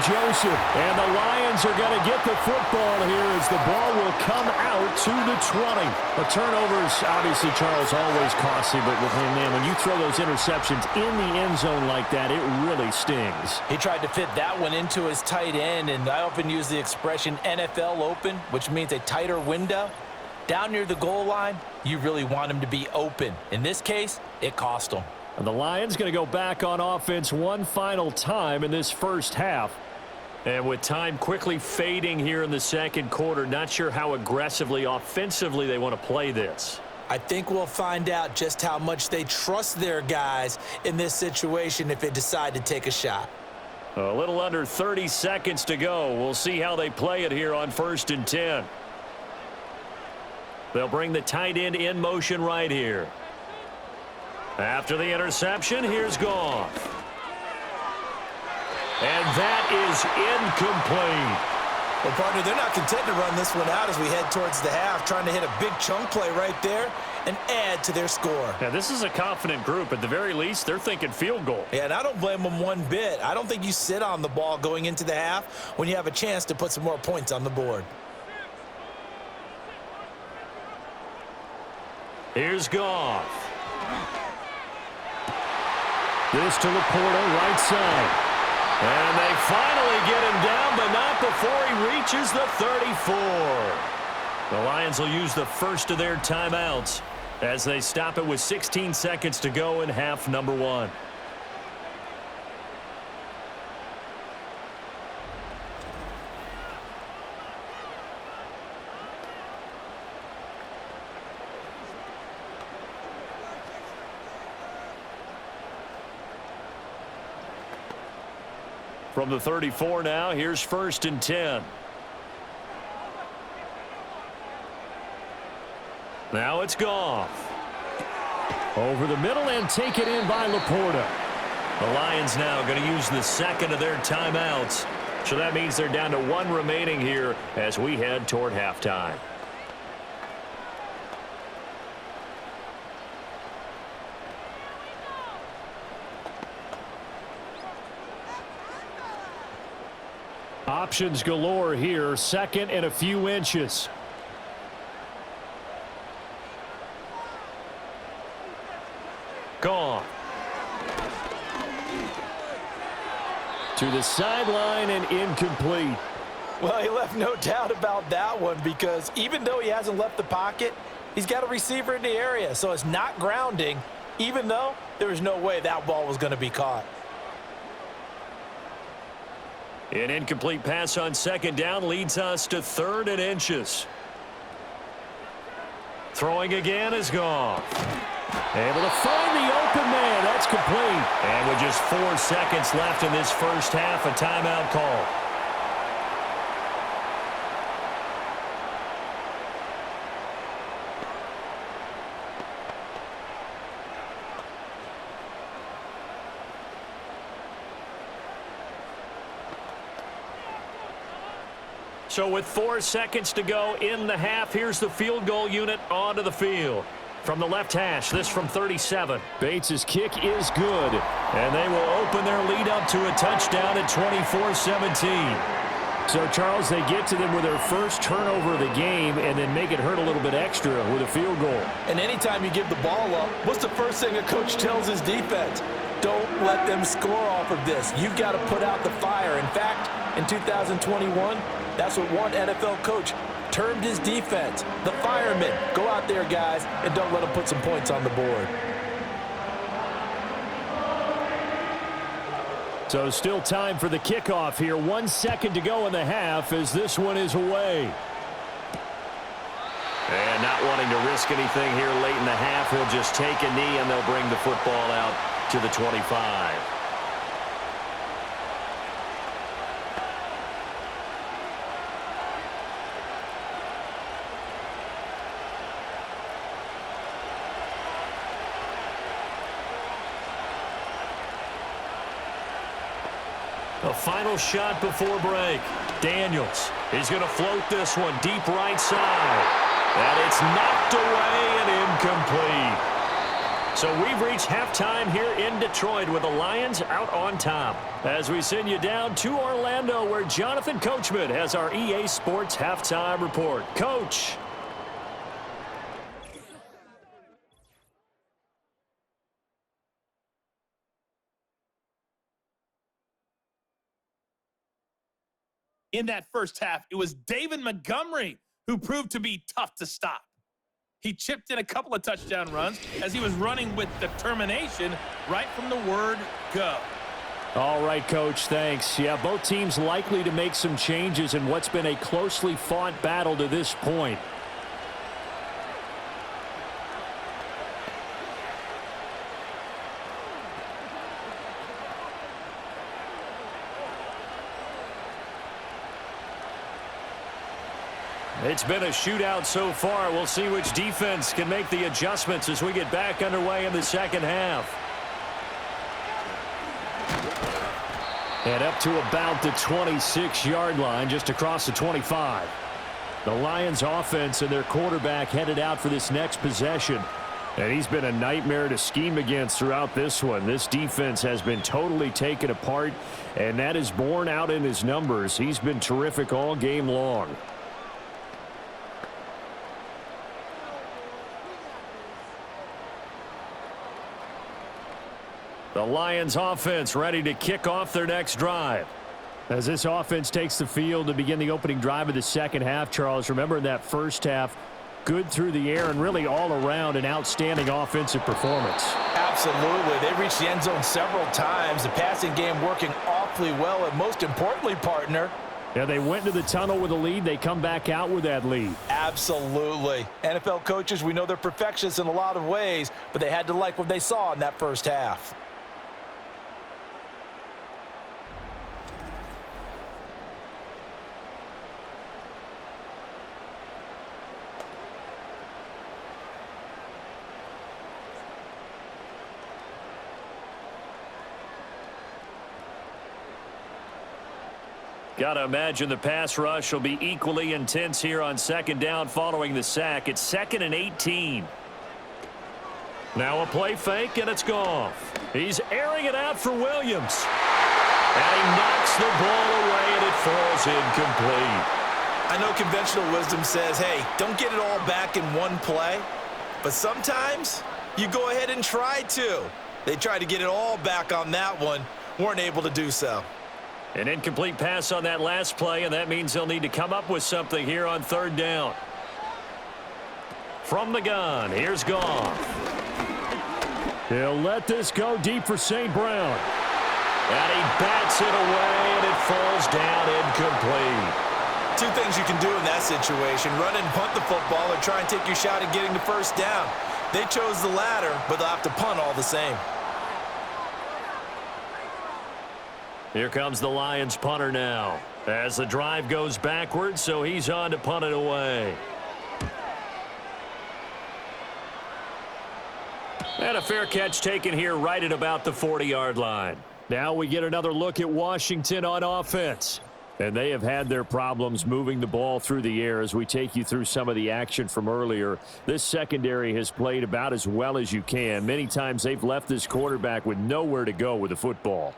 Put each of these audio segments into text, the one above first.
Joseph. And the Lions are going to get the football here as the ball will come out to the 20. A turnover's obviously, Charles, always costly, but with him, man, when you throw those interceptions in the end zone like that, it really stings. He tried to fit that one into his tight end, and I often use the expression NFL open, which means a tighter window. Down near the goal line, you really want him to be open. In this case, it cost him. And the Lions going to go back on offense one final time in this first half. And with time quickly fading here in the second quarter, not sure how aggressively, offensively they want to play this. I think we'll find out just how much they trust their guys in this situation if they decide to take a shot. A little under 30 seconds to go. We'll see how they play it here on 1st and 10. They'll bring the tight end in motion right here. After the interception, here's Goff. And that is incomplete. Well, partner, they're not content to run this one out as we head towards the half, trying to hit a big chunk play right there and add to their score. Yeah, this is a confident group. At the very least, they're thinking field goal. Yeah, and I don't blame them one bit. I don't think you sit on the ball going into the half when you have a chance to put some more points on the board. Here's Goff. This to Laporta, right side. And they finally get him down, but not before he reaches the 34. The Lions will use the first of their timeouts as they stop it with 16 seconds to go in half number one. From the 34 now, here's 1st and 10. Now it's Goff. Over the middle and take it in by Laporta. The Lions now going to use the second of their timeouts. So that means they're down to one remaining here as we head toward halftime. Options galore here. Second and a few inches. Gone. To the sideline and incomplete. Well, he left no doubt about that one because even though he hasn't left the pocket, he's got a receiver in the area. So it's not grounding, even though there was no way that ball was going to be caught. An incomplete pass on second down leads us to 3rd and inches. Throwing again is Goff. Able to find the open man. That's complete. And with just 4 seconds left in this first half, a timeout call. So with 4 seconds to go in the half, here's the field goal unit onto the field. From the left hash, this from 37. Bates' kick is good, and they will open their lead up to a touchdown at 24-17. So, Charles, they get to them with their first turnover of the game and then make it hurt a little bit extra with a field goal. And anytime you give the ball up, what's the first thing a coach tells his defense? Don't let them score off of this. You've got to put out the fire. In fact, in 2021, that's what one NFL coach termed his defense, the firemen. Go out there, guys, and don't let them put some points on the board. So still time for the kickoff here. 1 second to go in the half as this one is away. And not wanting to risk anything here late in the half, he'll just take a knee and they'll bring the football out to the 25. A final shot before break. Daniels is going to float this one deep right side. And it's knocked away and incomplete. So we've reached halftime here in Detroit with the Lions out on top. As we send you down to Orlando, where Jonathan Coachman has our EA Sports halftime report. Coach. In that first half, it was David Montgomery who proved to be tough to stop. He chipped in a couple of touchdown runs as he was running with determination right from the word go. All right, Coach, thanks. Yeah, both teams likely to make some changes in what's been a closely fought battle to this point. It's been a shootout so far. We'll see which defense can make the adjustments as we get back underway in the second half. And up to about the 26-yard line, just across the 25. The Lions offense and their quarterback headed out for this next possession. And he's been a nightmare to scheme against throughout this one. This defense has been totally taken apart, and that is borne out in his numbers. He's been terrific all game long. The Lions offense ready to kick off their next drive. As this offense takes the field to begin the opening drive of the second half, Charles, remember in that first half, good through the air and really all around an outstanding offensive performance. Absolutely. They reached the end zone several times. The passing game working awfully well, and most importantly, partner, yeah, they went into the tunnel with a lead. They come back out with that lead. Absolutely. NFL coaches, we know they're perfectionists in a lot of ways, but they had to like what they saw in that first half. Got to imagine the pass rush will be equally intense here on second down following the sack. It's 2nd and 18. Now a play fake, and it's Goff. He's airing it out for Williams. And he knocks the ball away, and it falls incomplete. I know conventional wisdom says, hey, don't get it all back in one play. But sometimes you go ahead and try to. They tried to get it all back on that one. Weren't able to do so. An incomplete pass on that last play, and that means they'll need to come up with something here on third down. From the gun, here's Goff. He'll let this go deep for St. Brown. And he bats it away, and it falls down incomplete. Two things you can do in that situation: run and punt the football, or try and take your shot at getting the first down. They chose the latter, but they'll have to punt all the same. Here comes the Lions punter now as the drive goes backwards, so he's on to punt it away. And a fair catch taken here right at about the 40-yard line. Now we get another look at Washington on offense. And they have had their problems moving the ball through the air as we take you through some of the action from earlier. This secondary has played about as well as you can. Many times they've left this quarterback with nowhere to go with the football.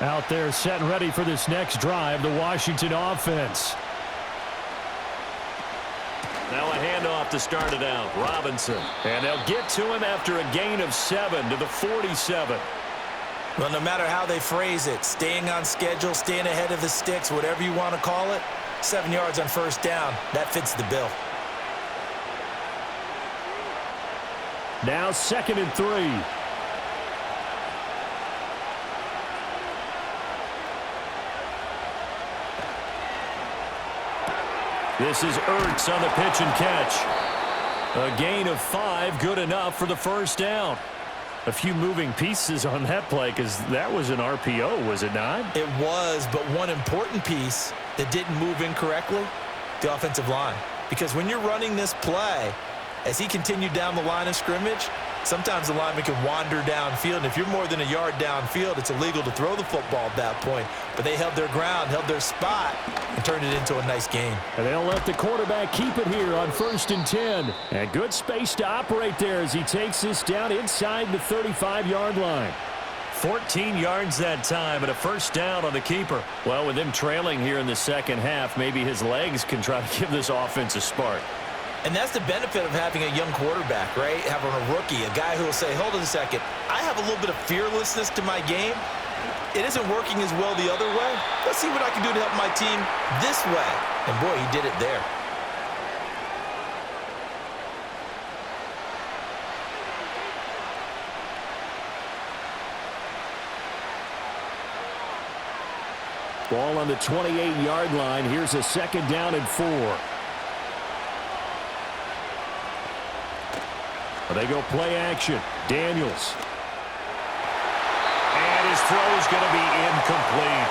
Out there set and ready for this next drive, the Washington offense. Now a handoff to start it out. Robinson. And they'll get to him after a gain of 7 to the 47. Well, no matter how they phrase it, staying on schedule, staying ahead of the sticks, whatever you want to call it, 7 yards on first down, that fits the bill. Now 2nd and 3. This is Ertz on the pitch and catch. A gain of 5, good enough for the first down. A few moving pieces on that play because that was an RPO, was it not? It was, but one important piece that didn't move incorrectly, the offensive line. Because when you're running this play, As he continued down the line of scrimmage, sometimes the lineman can wander downfield, and if you're more than a yard downfield, it's illegal to throw the football at that point. But they held their ground, held their spot, and turned it into a nice gain. And they'll let the quarterback keep it here on 1st and 10. And good space to operate there as he takes this down inside the 35-yard line. 14 yards that time and a first down on the keeper. Well, with him trailing here in the second half, maybe his legs can try to give this offense a spark. And that's the benefit of having a young quarterback, right? Having a rookie, a guy who will say, hold on a second, I have a little bit of fearlessness to my game. It isn't working as well the other way. Let's see what I can do to help my team this way. And boy, he did it there. Ball on the 28-yard line. Here's a 2nd down and 4. They go play action. Daniels. And his throw is going to be incomplete.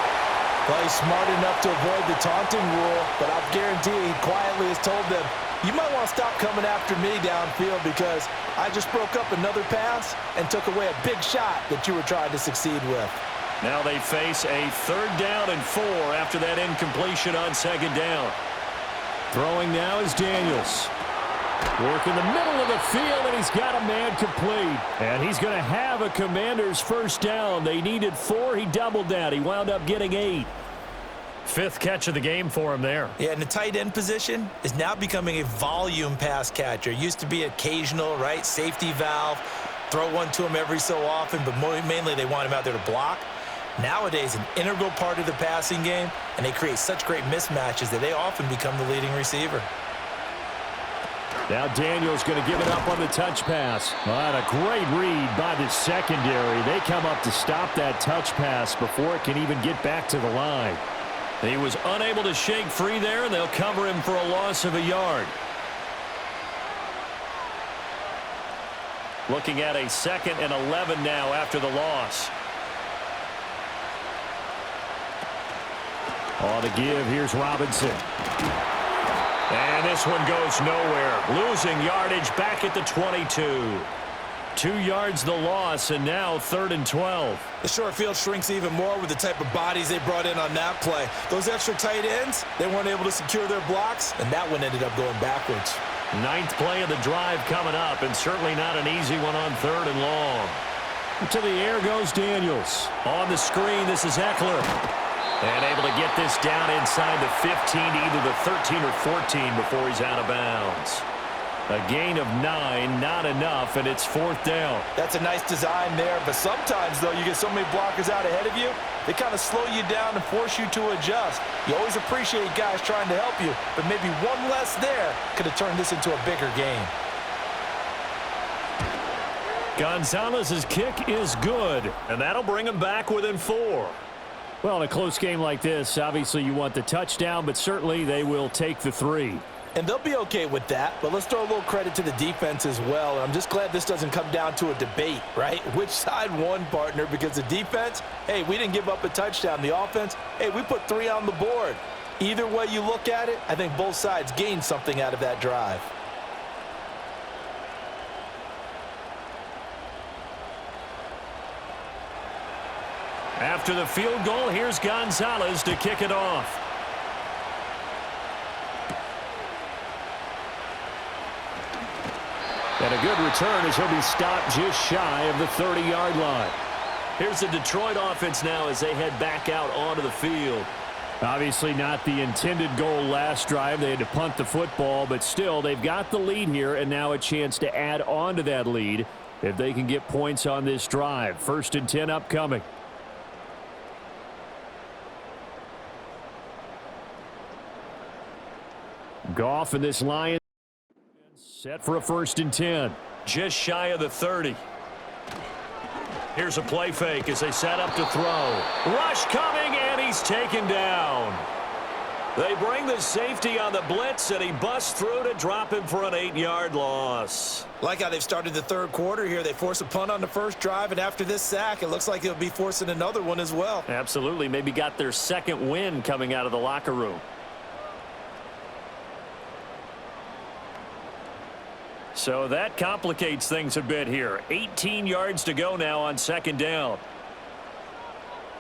Well, he's smart enough to avoid the taunting rule, but I'll guarantee he quietly has told them, you might want to stop coming after me downfield because I just broke up another pass and took away a big shot that you were trying to succeed with. Now they face a 3rd down and 4 after that incompletion on 2nd down. Throwing now is Daniels. Work in the middle of the field, and he's got a man complete. And he's going to have a Commanders first down. They needed 4. He doubled that. He wound up getting 8. 5th catch of the game for him there. Yeah, and the tight end position is now becoming a volume pass catcher. Used to be occasional, right? Safety valve. Throw one to him every so often, but mainly they want him out there to block. Nowadays, an integral part of the passing game, and they create such great mismatches that they often become the leading receiver. Now Daniels going to give it up on the touch pass. Well, and a great read by the secondary. They come up to stop that touch pass before it can even get back to the line. He was unable to shake free there, and they'll cover him for a loss of a yard. Looking at a 2nd and 11 now after the loss. On the give, here's Robinson. And this one goes nowhere. Losing yardage back at the 22. 2 yards the loss, and now 3rd and 12. The short field shrinks even more with the type of bodies they brought in on that play. Those extra tight ends, they weren't able to secure their blocks, and that one ended up going backwards. 9th play of the drive coming up, and certainly not an easy one on 3rd and long. To the air goes Daniels. On the screen, this is Eckler. And able to get this down inside the 15 to either the 13 or 14 before he's out of bounds. A gain of 9, not enough, and it's 4th down. That's a nice design there, but sometimes, though, you get so many blockers out ahead of you, they kind of slow you down and force you to adjust. You always appreciate guys trying to help you, but maybe one less there could have turned this into a bigger game. Gonzalez's kick is good, and that'll bring him back within 4. Well, in a close game like this, obviously you want the touchdown, but certainly they will take the 3. And they'll be okay with that, but let's throw a little credit to the defense as well. I'm just glad this doesn't come down to a debate, right? Which side won, partner? Because the defense, hey, we didn't give up a touchdown. The offense, hey, we put 3 on the board. Either way you look at it, I think both sides gained something out of that drive. After the field goal, here's Gonzalez to kick it off. And a good return as he'll be stopped just shy of the 30-yard line. Here's the Detroit offense now as they head back out onto the field. Obviously not the intended goal last drive. They had to punt the football, but still they've got the lead here and now a chance to add on to that lead if they can get points on this drive. 1st and 10 upcoming. Goff and this Lions set for a 1st and 10. Just shy of the 30. Here's a play fake as they set up to throw. Rush coming, and he's taken down. They bring the safety on the blitz, and he busts through to drop him for an 8-yard loss. Like how they've started the 3rd quarter here. They force a punt on the first drive, and after this sack, it looks like they'll be forcing another one as well. Absolutely. Maybe got their 2nd win coming out of the locker room. So that complicates things a bit here. 18 yards to go now on second down.